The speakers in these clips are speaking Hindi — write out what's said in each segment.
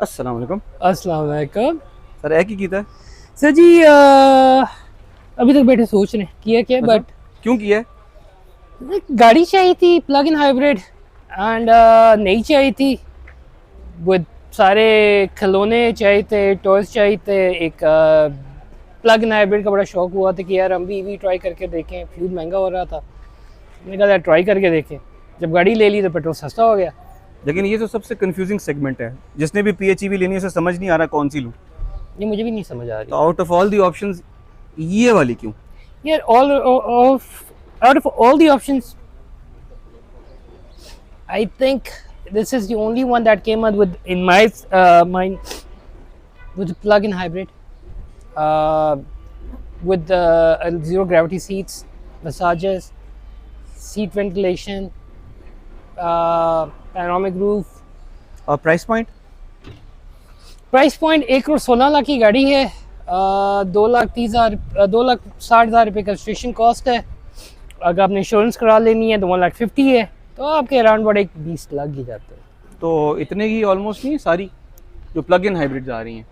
अस्सलाम वालेकुम। अस्सलाम वालेकुम। सर है की कीता है? सर जी अभी तक बैठे सोच रहे हैं किया क्या अच्छा, बट क्यों किया है? गाड़ी चाहिए थी प्लग इन हाइब्रिड एंड नई चाहिए थी विद सारे खिलौने चाहिए थे, टॉयज चाहिए थे। एक प्लग इन हाइब्रिड का बड़ा शौक हुआ था कि यार हम भी ईवी ट्राई करके देखें। फ्यूल महंगा हो रहा था, मैंने कहा यार ट्राई करके देखें। जब गाड़ी ले ली तो पेट्रोल सस्ता हो गया। लेकिन ये तो सबसे कंफ्यूजिंग सेगमेंट है। जिसने भी पीएचईवी लेनी है उसे समझ नहीं आ रहा कौन सी लूँ। ये मुझे भी नहीं समझ आ तो रही out of all the options ये वाली क्यों? यार। All of out of all the options I think this is the only one that came out with, in my mind, with a plug-in hybrid, uh, with zero gravity seats, massages, seat ventilation, panoramic roof. और प्राइस पॉइंट? प्राइस पॉइंट 1,16,00,000 की गाड़ी है। 2,30,000 2,60,000 रुपये का रजिस्ट्रेशन कॉस्ट है। अगर आपने इंश्योरेंस करा लेनी है तो 1,50,000 है, तो आपके अराउंड बड़े 20 लग ही जाते हैं। तो इतने की ऑलमोस्ट नहीं सारी जो प्लग इन हाइब्रिड आ रही हैं।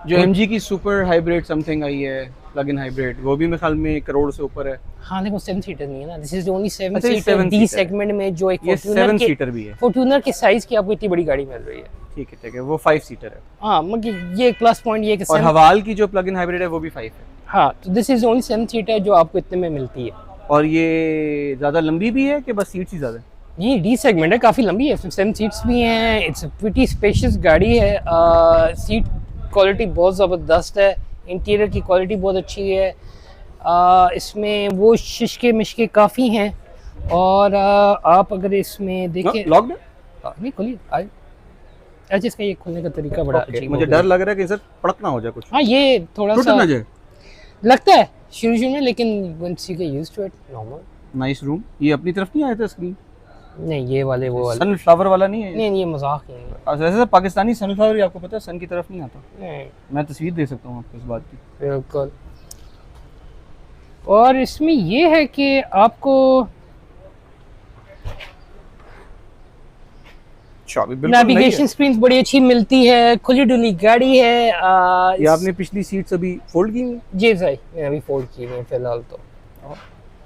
जो एमजी की सुपर हाइब्रिड समथिंग आई है प्लग इन हाइब्रिड, वो भी मेरे ख्याल में 1 करोड़ से ऊपर है। हाँ लेकिन 7 सीटर नहीं है ना। दिस इज ओनली 7 अच्छा, ये सीटर 7 डी सीटर है। सेगमेंट में जो एक ये 7 सीटर भी है। फॉर्च्यूनर के साइज की आपको इतनी बड़ी गाड़ी मिल रही है। ठीक है, वो 5 सीटर है। हाँ मगर ये एक प्लस पॉइंट ये कि और हवाल की जो प्लग इन हाइब्रिड है वो भी 5 है। हाँ तो दिस इज ओनली 7 सीटर जो आपको इतने में मिलती है। और ये ज़्यादा लंबी भी है कि बस सीट्स ही ज़्यादा है? ये डी सेगमेंट है, काफ़ी लंबी है, 7 सीट्स भी हैं। इट्स प्रीटी स्पेशियस गाड़ी है। सीट क्वालिटी बहुत ज़बरदस्त है, इंटीरियर की क्वालिटी बहुत अच्छी है। इसमें वो शिशके मिशके काफ़ी हैं। और आप अगर इसमें देखें लॉक्ड है? नहीं खुली अच्छा, इसका ये खुलने का तरीका बड़ा अजीब मुझे डर लग रहा है कि सर पड़क ना हो जाए कुछ। हाँ ये थोड़ा टूट सा ना जाए। लगता है शुरू में, लेकिन once you get used to it, normal। Nice room. ये अपनी तरफ नहीं आया था स्क्रीन? नहीं ये वाले वो वाले सनफ्लावर वाला नहीं है? नहीं ये मजाक ही नहीं है। वैसे तो पाकिस्तानी सनफ्लावर ही आपको पता है सन की तरफ नहीं आता। नहीं मैं तस्वीर दे सकता हूँ आपको इस बात की। बिल्कुल। और इसमें ये है कि आपको नेविगेशन स्क्रीन बड़ी अच्छी मिलती है, खुली डुली गाड़ी है। ये आपने पिछली सीट्स अभी फोल्ड की हुई? जी भाई मैं अभी फोल्ड की हुई फिलहाल तो।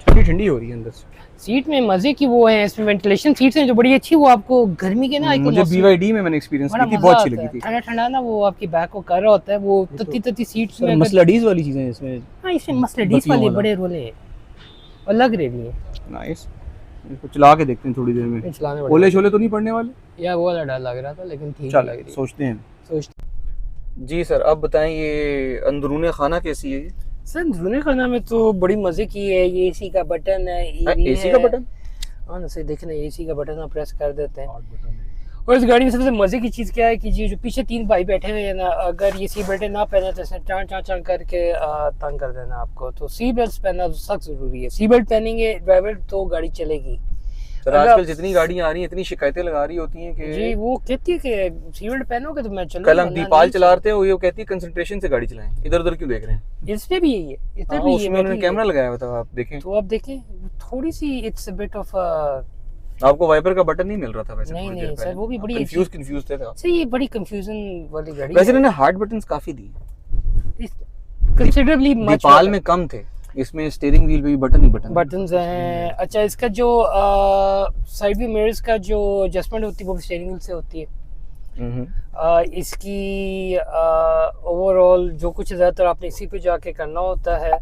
ठंडी ठंडी हो रही है अंदर से। सीट में मजे की वो है, इसमें वेंटिलेशन सीट्स हैं जो बड़ी अच्छी, वो आपको गर्मी के ना मुझे BYD में मैंने एक्सपीरियंस की थी, बहुत अच्छी लगी थी। ठंडा ठंडा ना वो आपकी बैक को कर रहा होता है, वो तती तती सीट्स में मसलडीज वाली चीजें इसमें। हाँ इसमें मसलडीज वाले बड़े रोले हैं और लग रहे भी हैं। नाइस। इसको चला के देखते हैं थोड़ी देर में। चलाने ओले शोले तो नहीं पड़ने वाले? यार वो वाला डर लग रहा था, लेकिन ठीक लग रही है। सोचते हैं। जी सर, अब बताएं ये अंदरूने खाना कैसी है? सर अंदरूने खाना में तो बड़ी मजे की है। ये एसी का बटन है, एसी का बटन? हाँ ना सही देखना, एसी का बटन आप प्रेस कर देते हैं। और इस गाड़ी में सबसे मजे की चीज़ क्या है कि जो पीछे 3 भाई बैठे हुए हैं ना, अगर ये सी बेल्ट ना पहने तो इसने चां करके तंग कर देना आपको। तो सी बेल्ट पहनना तो सख्त जरूरी है। सी बेल्ट पहनेंगे ड्राइवर तो गाड़ी चलेगी। सर आजकल जितनी गाड़ियां आ रही हैं इतनी शिकायतें लगा रही होती हैं कि जी वो कहती है कि सी बेल्ट पहनोगे तो मैं चलूंगा। कल हम दीपाल चला रहे थे, वो ये कहती है कंसंट्रेशन से गाड़ी चलाएं, इधर उधर क्यों देख रहे हैं? इस पे भी यही है, इस पे भी उसमें उन्होंने कैमरा लगाया हुआ था, आप देखें तो आप देखें थोड़ी see it's a bit of आपको वाइपर का बटन नहीं मिल रहा था वैसे? नहीं सर वो भी बड़ी कंफ्यूज थे सर, ये बड़ी कंफ्यूजन वाली गाड़ी वैसे इन्होंने हार्ड बटन्स काफी दिए, कंसिडरेबली मच। दीपाल में कम थे, इसमें स्टीयरिंग व्हील पे भी बटन्स हैं। अच्छा इसका जो साइड व्यू मिरर्स का जो एडजस्टमेंट होती है वो स्टीयरिंग व्हील से होती है। इसकी ओवरऑल जो कुछ ज़्यादातर आपने इसी पे जाके करना होता है।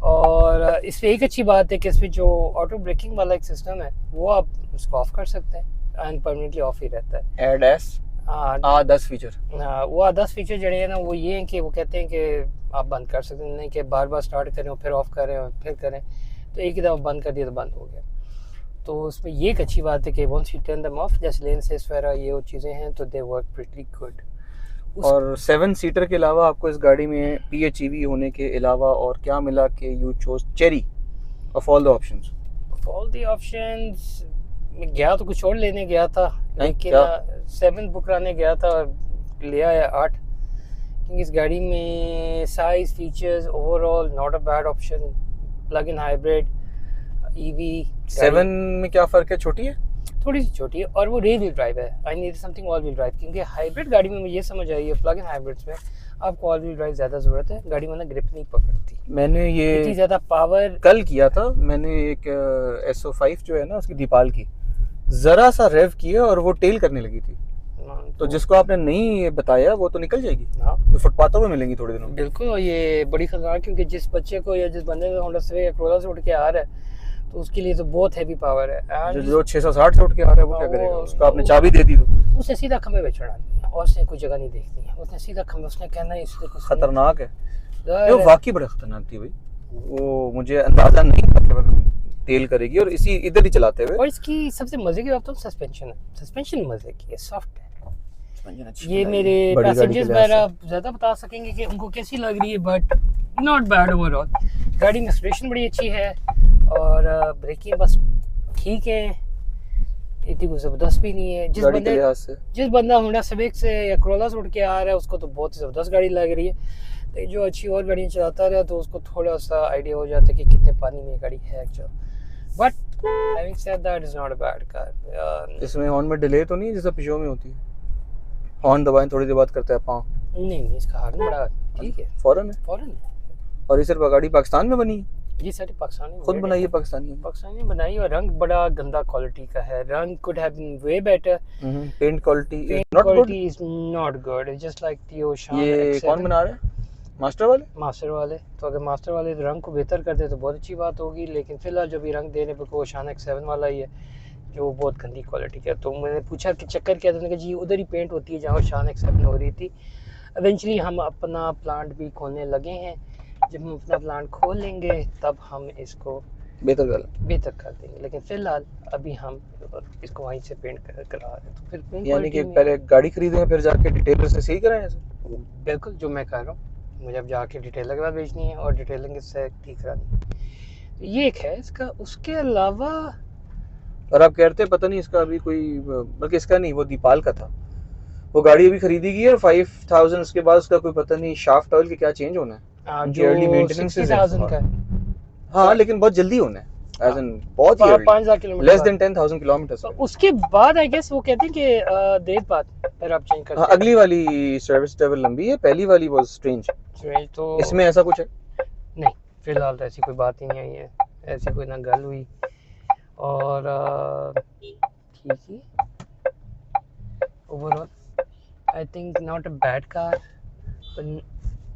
और इस पे एक अच्छी बात है कि इसमें जो ऑटो ब्रेकिंग वाला एक सिस्टम है वो आप उसको ऑफ कर सकते हैं एंड परमानेंटली ऑफ ही रहता है। ADAS 10 feature. वो 10 फीचर जो है ना वो ये हैं कि वो कहते हैं कि आप बंद कर सकते हैं, नहीं कि बार बार स्टार्ट करें और फिर ऑफ करें और फिर करें। तो एक ही दफ़ा बंद कर दिया तो बंद हो गया। तो उसमें ये एक अच्छी बात है कि once you turn them off, जैसे लेन सेंस वगैरह ये वो चीज़ें हैं तो दे वर्क प्रीटी गुड। और 7 सीटर के अलावा आपको इस गाड़ी में PHEV होने के अलावा और क्या मिला कि you chose cherry of all the options? मैं गया तो कुछ और लेने गया था, लेकिन 7 बुक कराने गया था और ले आया 8, क्योंकि इस गाड़ी में size features overall not a bad option. Plug in hybrid EV 7 में क्या फ़र्क है? छोटी है थोड़ी सी छोटी है और वो रेयर व्हील ड्राइव है। I need something all wheel drive, क्योंकि हाइब्रिड गाड़ी में मुझे ये समझ आई है प्लग इन हाइब्रिड्स में आपको ऑल व्हील ड्राइव ज़्यादा ज़रूरत है, गाड़ी मतलब ग्रिप नहीं पकड़ती। मैंने इतनी ये ज़्यादा पावर कल किया था, मैंने एक SO5 जो है ना उसकी दीपाल की, जरा सा रेव किया और वो टेल करने लगी थी। तो जिसको आपने नहीं बताया वो तो निकल जाएगी, हाँ तो फुटपाथों में मिलेंगी थोड़े दिनों में। बिल्कुल। और ये बड़ी खतरनाक, क्योंकि जिस बच्चे को या जिस बंदे को होंडा सिविक या कोरोला से उठ के आ रहा है तो उसके लिए तो बहुत हैवी पावर है। जो 660 से उठ के आ रहा है वो क्या करेगा, उसको आपने चाबी दे दी तो उसने सीधा खंबे पे चढ़ानी है और उसने कोई जगह नहीं देखनी है, उसने सीधा खंबे, उसने कहना है इसलिए कुछ खतरनाक है। वो वाकई बड़ा खतरनाक थी भाई, वो मुझे अंदाजा नहीं था कि वो तेल करेगी और इसी इधर ही चलाते हुए। और इसकी सबसे मजे की बात तो सस्पेंशन है, सस्पेंशन मजे की है, सॉफ्ट है। ये मेरे पैसेंजर्स वगैरह ज़्यादा बता सकेंगे कि उनको कैसी लग रही है, बट नॉट बैड ओवरऑल। गाड़ी में एक्सलेरेशन बड़ी अच्छी है और ब्रेकिंग बस ठीक है, इतनी कोई ज़बरदस्त भी नहीं है। जिस बंदा होंडा सिविक से या कोरोला से उठ के आ रहा है उसको तो बहुत ही ज़बरदस्त गाड़ी लग रही है, तो जो अच्छी और गाड़ियाँ चलाता रहा तो उसको थोड़ा सा आइडिया हो जाता है कि कितने पानी में गाड़ी है actual. But having said that is not a bad car. इसमें हॉर्न में डिले तो नहीं जैसा पिजो में होती है, हॉर्न दबाएं थोड़ी देर बाद करता है पाँव? नहीं, इसका हॉर्न बड़ा ठीक है, फौरन है। और ये सिर्फ गाड़ी पाकिस्तान में बनी है? ये सारी पाकिस्तानी खुद बनाई है, पाकिस्तानी बनाई, और रंग बड़ा गंदा क्वालिटी का है। रंग could have been way better. Paint quality is not good. It's just like the Ocean ये X7. कौन बना रहा है? मास्टर वाले? तो अगर मास्टर वाले रंग को बेहतर कर दे तो बहुत अच्छी बात होगी, लेकिन फिलहाल जो भी रंग देने पर ओशान X7 वाला ही है जो बहुत गंदी क्वालिटी का। तो मैंने पूछा कि चक्कर क्या था, उन्होंने कहा जी उधर ही पेंट होती है जहाँ ओशान X7 हो रही थी। इवेंचुअली हम अपना प्लांट भी खोलने लगे हैं, जब हम अपना प्लांट खोल लेंगे तब हम इसको बेहतर कर देंगे, लेकिन फिलहाल अभी हम इसको वहीं से पेंट करा रहे हैं। तो फिर पेंट यानी कि पहले गाड़ी खरीदें फिर जाके डिटेलर से सही कराएं ऐसे? बिल्कुल, जो मैं कर रहा हूँ, मुझे अब जाके डिटेलर के बाद बेचनी है और डिटेलिंग से ठीक करानी है। तो ये एक है इसका। उसके अलावा और आप कहते हैं पता नहीं इसका अभी कोई, बल्कि इसका नहीं, वो दीपाल का था, वो गाड़ी अभी खरीदी गई और 5000 उसके बाद उसका कोई पता नहीं शाफ्ट ऑयल के क्या चेंज होना है, जो 60,000 का। हाँ लेकिन बहुत जल्दी होना है, एज इन बहुत ही 5,000 किलोमीटर, लेस देन 10,000 किलोमीटर। तो उसके बाद आई गेस वो कहते हैं कि देर बाद फिर आप चेंज करते हैं। अगली वाली सर्विस ट्रैवल लंबी है, पहली वाली वाज स्ट्रेंज। तो इसमें ऐसा कुछ है नहीं, फिलहाल तो ऐसी कोई बात ही नहीं आई है, ऐसी कोई ना गल हुई। और ठीक ही overall I think not a bad car, but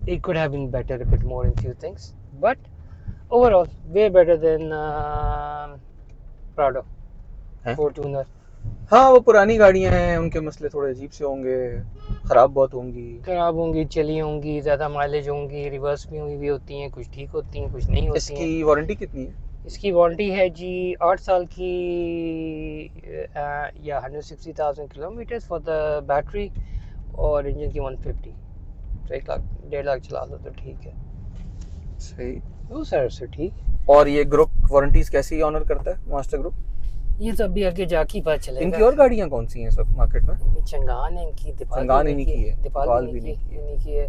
it could have been better a bit more in few things, but overall way better than Prado Fortuner। हाँ वो पुरानी गाड़ियां हैं, उनके मसले थोड़े अजीब से होंगे, खराब होंगी, चली होंगी, ज़्यादा माइलेज होंगी, रिवर्स भी हुई भी होती हैं, कुछ ठीक होती हैं, कुछ नहीं होती हैं। इसकी वारंटी कितनी है? इसकी वारंटी है जी 8 साल की या 160,000 किलोमीटर फॉर द बैटरी, और इंजन की 150, तो 1 लाख चला लो तो ठीक है। सही, वो सर से ठीक। और ये ग्रुप वारंटीज कैसी ऑनर करता है मास्टर ग्रुप? ये तो अभी आगे जाके पता चलेगा। इनकी और गाड़ियां कौन सी हैं इस वक्त मार्केट में? चंगान है इनकी, चंगान इन्हीं की है, दीपाल भी इन्हीं की है।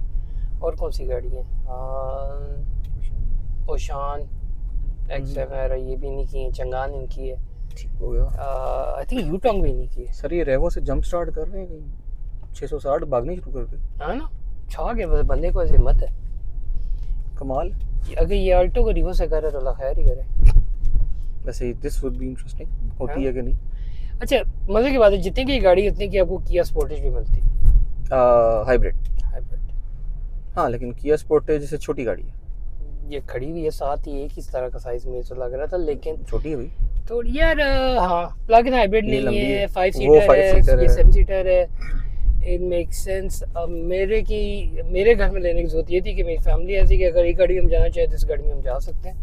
और कौन सी गाड़ी है? ओशान X7 है, ये भी इन्हीं की है। चंगान इनकी है। ठीक हो गया। आई थिंक यूटोंग भी इन्हीं की है। सर ये रेवो से जंप स्टार्ट कर रहे हैं कहीं 660 भागने शुरू कर दे। हाँ ना, छा के बस बंदे को ऐसे हिम्मत है, कमाल। अगर ये अल्टो को रिवर्स से करे तो अल्लाह खैर ही करे। वैसे दिस वुड बी इंटरेस्टिंग, होती है कि नहीं? अच्छा, मजे की बात है, जितने की गाड़ी उतने की आपको किया स्पोर्टेज भी मिलती है, हाइब्रिड। हाँ लेकिन किया स्पोर्टेज जैसे छोटी गाड़ी है, ये खड़ी हुई है साथ ही एक ही तरह का साइज में तो लग रहा था, लेकिन छोटी है भाई तो यार। हाँ, प्लग इन हाइब्रिड नहीं है, 5 सीटर है, ये 7 सीटर है, इट मेक सेंस। अब मेरे घर में लेने की जरूरत ये थी कि मेरी फैमिली ऐसी कि अगर एक गाड़ी में हम जाना चाहे तो इस गाड़ी में हम जा सकते हैं,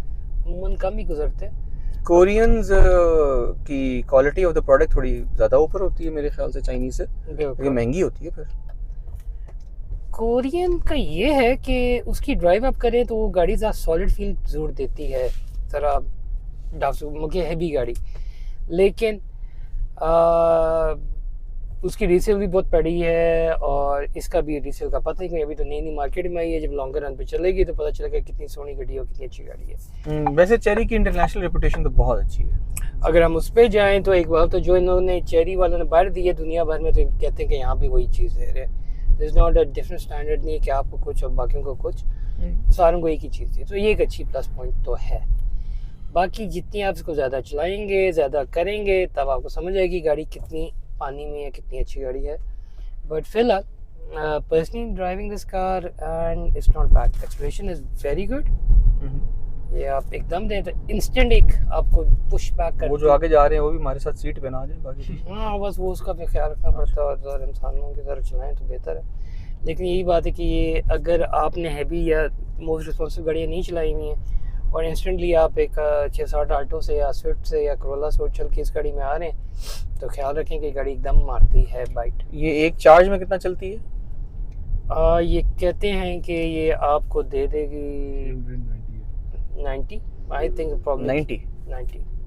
अमूमन कम ही गुजरते हैं। कोरियंस की क्वालिटी ऑफ द प्रोडक्ट थोड़ी ज़्यादा ऊपर होती है मेरे ख्याल से चाइनीज से, लेकिन महंगी होती है। फिर कोरियन का ये है कि उसकी ड्राइव आप करें तो वो गाड़ी ज़्यादा सॉलिड फील ज़रूर देती है, ज़रा मुझे हैवी गाड़ी, लेकिन उसकी रीसेल भी बहुत पड़ी है और इसका भी रीसेल का पता ही नहीं, अभी तो नई नई मार्केट में आई है। जब लॉन्गर रन पे चलेगी तो पता चलेगा कितनी सोनी गाड़ी है और कितनी अच्छी गाड़ी है। वैसे चेरी की इंटरनेशनल रेपुटेशन तो बहुत अच्छी है। अगर हम उस पर जाएँ तो एक बार तो जो इन्होंने चेरी वालों ने बाहर दी है दुनिया भर में, तो कहते हैं कि यहाँ भी वही चीज़ है। This is not a different standard, नहीं कि आपको कुछ और बाकियों को कुछ, सारों को एक ही चीज़ थी। तो ये एक अच्छी प्लस पॉइंट तो है। बाकी जितनी आप इसको ज़्यादा चलाएंगे, ज़्यादा करेंगे, तब आपको समझ आएगी गाड़ी कितनी पानी में है, कितनी अच्छी गाड़ी है। बट फिलहाल personally driving this car and it's not bad, acceleration is very good. ये आप एकदम दें तो इंस्टेंट एक आपको पुश बैक कर, वो जो आगे जा रहे हैं वो भी हमारे साथ सीट पे ना आ जाए बाकी। हाँ बस वो उसका भी ख्याल रखना पड़ता है और ज़रा इंसानों की तरह चलाएं तो बेहतर है। लेकिन यही बात है कि ये अगर आपने हैवी या मोस्ट रिस्पॉन्सिव गाड़ियाँ नहीं चलाई हुई हैं और इंस्टेंटली आप एक 6-7 आल्टो से या स्विफ्ट से या करोला से चल के इस गाड़ी में आ रहे हैं तो ख्याल रखें कि गाड़ी एकदम मारती है बाइट। ये एक चार्ज में कितना चलती है? ये कहते हैं कि ये आपको दे देगी 90, आई थिंक प्रॉब्लम 90।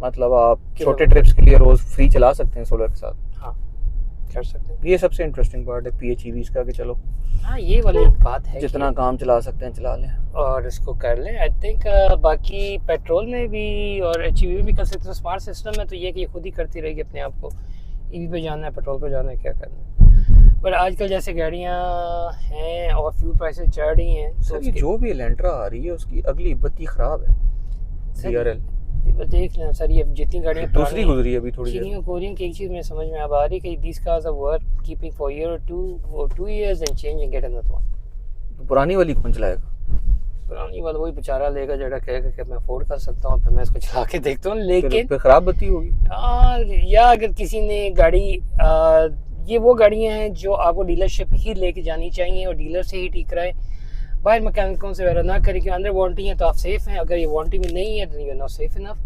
मतलब आप छोटे ट्रिप्स के लिए रोज फ्री चला सकते हैं सोलर के साथ। हाँ कर सकते हैं। ये सबसे इंटरेस्टिंग पार्ट है PHEVs का कि चलो हाँ ये वाली बात है, जितना काम चला सकते हैं चला लें और इसको कर लें। आई थिंक बाकी पेट्रोल में भी और HEV में भी कर सकते हैं। स्मार्ट सिस्टम है तो ये कि ये खुद ही करती रहेगी अपने आप को, EV पे जाना है, पेट्रोल पे जाना है, क्या करना है। पर आजकल जैसे गाड़ियाँ हैं और फ्यूल प्राइसेस चढ़ रही हैं तो जो भी एलेंट्रा आ रही है उसकी अगली बत्ती खराब है। DRL देख लें सर, ये जितनी गाड़ियाँ दूसरी गुजरी अभी थोड़ी चीनियों कोरियन की एक चीज़ में समझ में अब आ रही है कि these cars are worth keeping for a year or 2 years and change and get another one। तो पुरानी वाली कौन चलाएगा? पुरानी वाला वही बेचारा लेगा जरा कहेगा कि मैं अफोर्ड कर सकता हूँ, फिर मैं इसको चला के देखता हूँ। लेकिन फिर खराब बत्ती होगी। या अगर किसी ने गाड़ी ये वो गाड़ियाँ हैं जो आपको डीलरशिप ही लेके जानी चाहिए और डीलर से ही ठीक कराएं, बाहर मैकेनिकों से वगैरह ना करें कि अंदर वारंटी है तो आप सेफ़ हैं। अगर ये वारंटी में नहीं है तो you are not safe enough,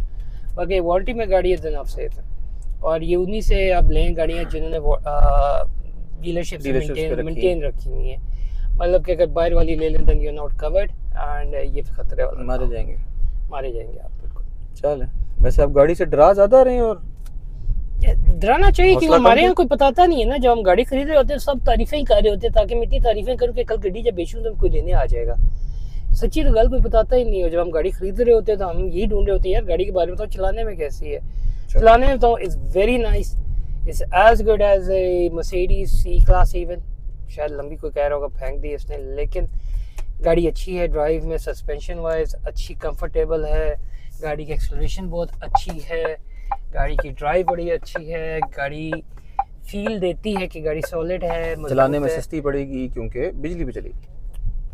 बाकी वारंटी में गाड़ी है तो आप सेफ हैं। और ये उन्हीं से आप लें गाड़ियाँ जिन्होंने डीलरशिप से मेंटेन रखी हुई है। मतलब कि अगर बाहर वाली ले लें तो you are not covered and ये खतरे वाला, मारे जाएंगे आप बिल्कुल। चल वैसे आप गाड़ी से डरा ज़्यादा रहे हैं और डराना चाहिए कि हमारे यहाँ कोई बताता नहीं है ना। जब हम गाड़ी खरीद रहे होते हैं सब तारीफें ही कर रहे होते हैं ताकि मैं इतनी तारीफें करूँ कि कल गाड़ी जब बेचूँ तो कोई लेने आ जाएगा। सच्ची तो गल कोई बताता ही नहीं है। जब हम गाड़ी खरीद रहे होते हैं तो हम यही ढूंढ रहे होते हैं यार गाड़ी के बारे में तो चलाने में कैसी है। चलाने में तो it's very nice, it's as good as a Mercedes C-Class even. शायद लंबी कोई कह रहा होगा फेंक दी इसने, लेकिन गाड़ी अच्छी है ड्राइव में, सस्पेंशन वाइज अच्छी कंफर्टेबल है, गाड़ी की एक्सेलरेशन बहुत अच्छी है, गाड़ी की ड्राइव बड़ी अच्छी है, गाड़ी फील देती है कि गाड़ी सॉलिड है, चलाने में सस्ती पड़ेगी क्योंकि बिजली पे चलेगी।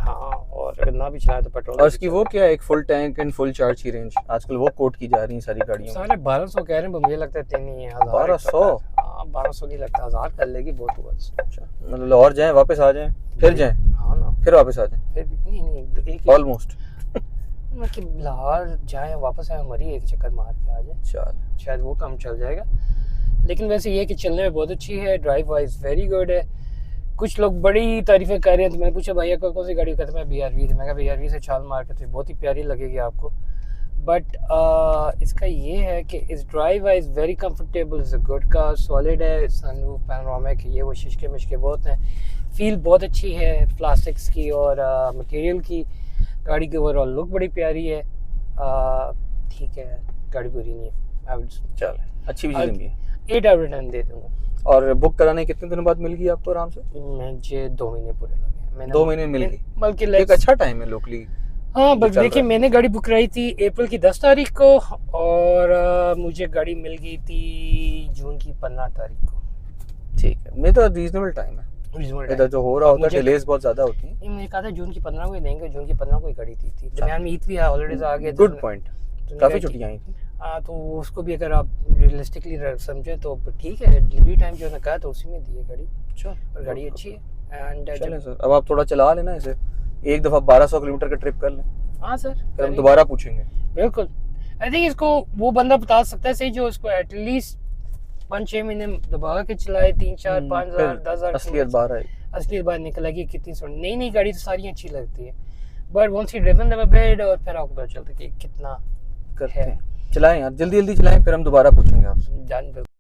हाँ और अगर ना भी चलाए तो पेट्रोल। और इसकी वो क्या है एक full tank and full charge की रेंज आजकल वो कोट की जा रही है सारी गाड़ियों। सारे 1200 कह रहे हैं, मुझे लगता है इतने नहीं है। 1200? हाँ 1200 नहीं लगता, 1000 कर लेगी बहुत हुआ। अच्छा मतलब और जाएं वापस आ जाएं फिर जाएं, हाँ ना फिर वापस आ जाएं, फिर नहीं एक ऑलमोस्ट मतलब लाहौर जाएं वापस आए मरी एक चक्कर मार के आ जाए, चल शायद वो काम चल जाएगा। लेकिन वैसे ये कि चलने में बहुत अच्छी है, ड्राइव वाइज वेरी गुड है। कुछ लोग बड़ी तारीफें कर रहे हैं तो मैंने पूछा भैया कौन सी गाड़ी कहते हैं? मैं BRV थी। मैं कहा BRV से छाल मार के तो बहुत ही प्यारी लगेगी आपको। बट इसका ये है कि इस drive wise very comfortable, is a good car, solid है, सनरूफ पैनोरामिक, ये वो शिशके मिशके बहुत हैं, फील बहुत अच्छी है प्लास्टिक्स की और मटेरियल की। गाड़ी की ओवरऑल लुक बड़ी प्यारी है। ठीक है गाड़ी बुरी नहीं है, चल अच्छी भी चलेंगी, 8 आउट ऑफ 10 दे दूँगा। और बुक कराने कितने दिनों बाद मिल गई आपको आराम से? मुझे 2 महीने पूरे लगे। मैंने 2 महीने मिल गई, बल्कि एक अच्छा टाइम है लोकली। हाँ बस देखिए मैंने गाड़ी बुक कराई थी अप्रैल की 10 तारीख को और मुझे गाड़ी मिल गई थी जून की 15 तारीख को। ठीक है, मेरे तो रीजनेबल टाइम है। इधर जो हो रहा होता है डिलेस बहुत ज्यादा होती है। मैंने कहा था जून की 15 को ही देंगे, जून की 15 को ही गाड़ी थी। दरमियान में ईद भी हॉलीडेज आ गए, गुड पॉइंट, काफी छुट्टियां आई थी। हाँ तो उसको भी अगर आप रियलिस्टिकली समझे तो ठीक है। डिलीवरी टाइम जो उन्होंने कहा तो उसी में दी है गाड़ी। अच्छा और गाड़ी अच्छी है। एंड चलें सर, अब आप थोड़ा चला लेना इसे, एक दफ़ा 1200 किलोमीटर का ट्रिप कर लें। हाँ सर, फिर हम दोबारा पूछेंगे। बिल्कुल। आई थिंक इसको वो बंदा बता सकता है सही जो इसको एटलीस्ट 5-6 महीने दबा के चलाए, 3-4-5,000 10,000 असलियत बाहर आए, असलियत बाहर निकल आएगी। कितनी नई गाड़ी तो सारी अच्छी लगती है, but once you driven them a bit और फिर आपको पता चलता है कि कितना करते हैं। चलाएं यार, जल्दी जल्दी चलाएं, फिर हम दोबारा पूछेंगे आपसे।